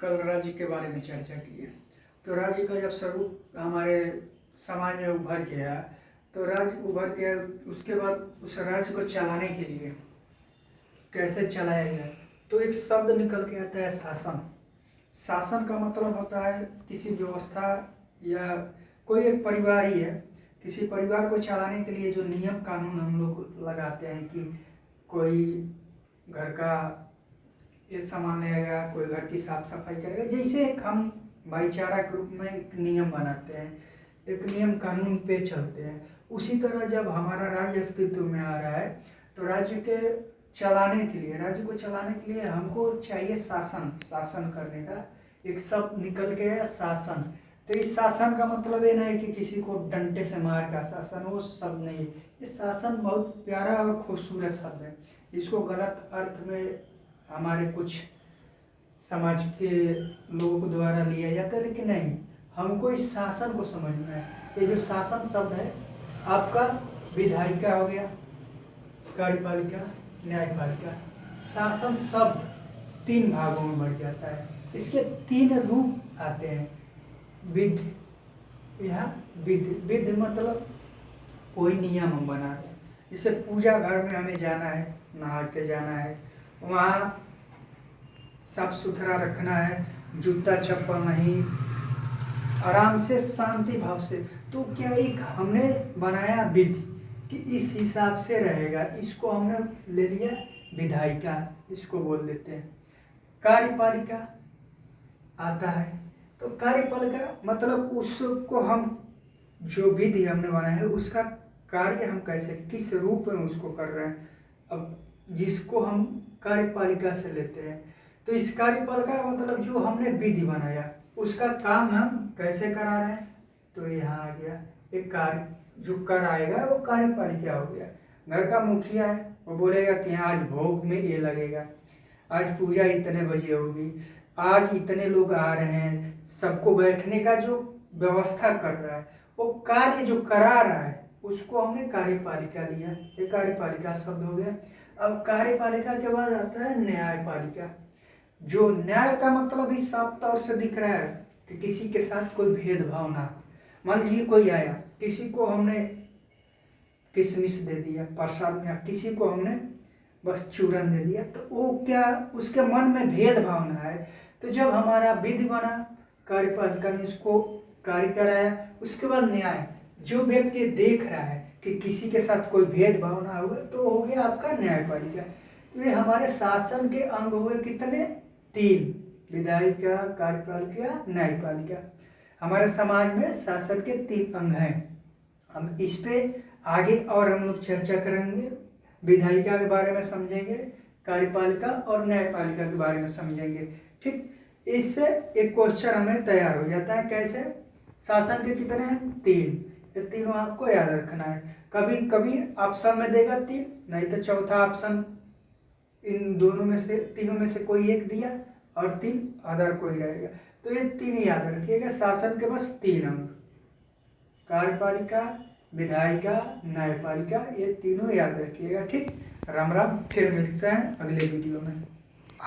कल राज्य के बारे में चर्चा की है। तो राज्य का जब स्वरूप हमारे समाज में उभर के आया, तो राज्य उभर के आया, उसके बाद उस राज्य को चलाने के लिए कैसे चलाया जाए, तो एक शब्द निकल के आता है शासन। शासन का मतलब होता है किसी व्यवस्था या कोई एक परिवार ही है, किसी परिवार को चलाने के लिए जो नियम कानून हम लोग लगाते हैं कि कोई घर का ये सामान लेगा, कोई घर की साफ सफाई करेगा, जैसे एक हम भाईचारा के रूप में एक नियम बनाते हैं, एक नियम कानून पे चलते हैं। उसी तरह जब हमारा राज्य अस्तित्व में आ रहा है, तो राज्य को चलाने के लिए हमको चाहिए शासन। शासन करने का एक शब्द निकल के है शासन। तो इस शासन का मतलब ये नहीं कि किसी को डंडे से मार का शासन, वो शब्द नहीं है। ये शासन बहुत प्यारा और खूबसूरत शब्द है। इसको गलत अर्थ में हमारे कुछ समाज के लोगों द्वारा लिया जाता है, लेकिन नहीं, हमको इस शासन को समझना है। ये जो शासन शब्द है आपका विधायिका हो गया, कार्यपालिका, न्यायपालिका। शासन शब्द 3 भागों में बढ़ जाता है। इसके 3 रूप आते हैं। विधि, यह विधि मतलब कोई नियम हम बना रहे हैं। जैसे पूजा घर में हमें जाना है, नहा के जाना है, वहाँ साफ सुथरा रखना है, जूता चप्पल नहीं, आराम से शांति भाव से। तो क्या एक हमने बनाया विधि कि इस हिसाब से रहेगा, इसको हमने ले लिया विधायिका, इसको बोल देते हैं। कार्यपालिका आता है, तो कार्यपालिका मतलब उसको हम जो विधि हमने बनाया है उसका कार्य हम कैसे किस रूप में उसको कर रहे हैं, अब जिसको हम कार्यपालिका से लेते हैं। तो इस कार्यपालिका का मतलब जो हमने विधि बनाया उसका काम हम कैसे करा रहे हैं, तो यहाँ आ गया एक कार्य जो कराएगा वो कार्यपालिका हो गया। घर का मुखिया है, वो बोलेगा कि आज भोग में ये लगेगा, आज पूजा इतने बजे होगी, आज इतने लोग आ रहे हैं, सबको बैठने का जो व्यवस्था कर रहा है, वो कार्य जो करा रहा है उसको हमने कार्यपालिका लिया। ये कार्यपालिका शब्द हो गया। अब कार्यपालिका के बाद आता है न्यायपालिका। जो न्याय का मतलब ही साफ तौर से दिख रहा है कि किसी के साथ कोई भेदभाव ना हो। मान लीजिए कोई आया, किसी को हमने किशमिश दे दिया प्रसाद में, किसी को हमने बस चूरन दे दिया, तो वो क्या उसके मन में भेदभाव ना आए। तो जब हमारा विधि बना, कार्यपालिका ने उसको कार्य कराया, उसके बाद न्याय, जो व्यक्ति देख रहा है कि किसी के साथ कोई भेदभाव ना होगा, तो हो गया आपका न्यायपालिका। तो ये हमारे शासन के अंग हुए कितने? 3, विधायिका, कार्यपालिका, न्यायपालिका। हमारे समाज में शासन के 3 अंग हैं। हम इस पे आगे और हम लोग चर्चा करेंगे। विधायिका के बारे में समझेंगे, कार्यपालिका और न्यायपालिका के बारे में समझेंगे। ठीक, इससे एक क्वेश्चन हमें तैयार हो जाता है। कैसे? शासन के कितने हैं? 3। ये तीनों आपको याद रखना है। कभी कभी ऑप्शन में देगा 3, नहीं तो चौथा ऑप्शन इन दोनों में से, तीनों में से कोई एक दिया और 3 अदर कोई रहेगा। तो ये 3 याद रखिएगा। शासन के बस 3 अंग, कार्यपालिका, विधायिका, न्यायपालिका, ये तीनों याद रखिएगा। ठीक, राम राम, फिर मिलते हैं अगले वीडियो में।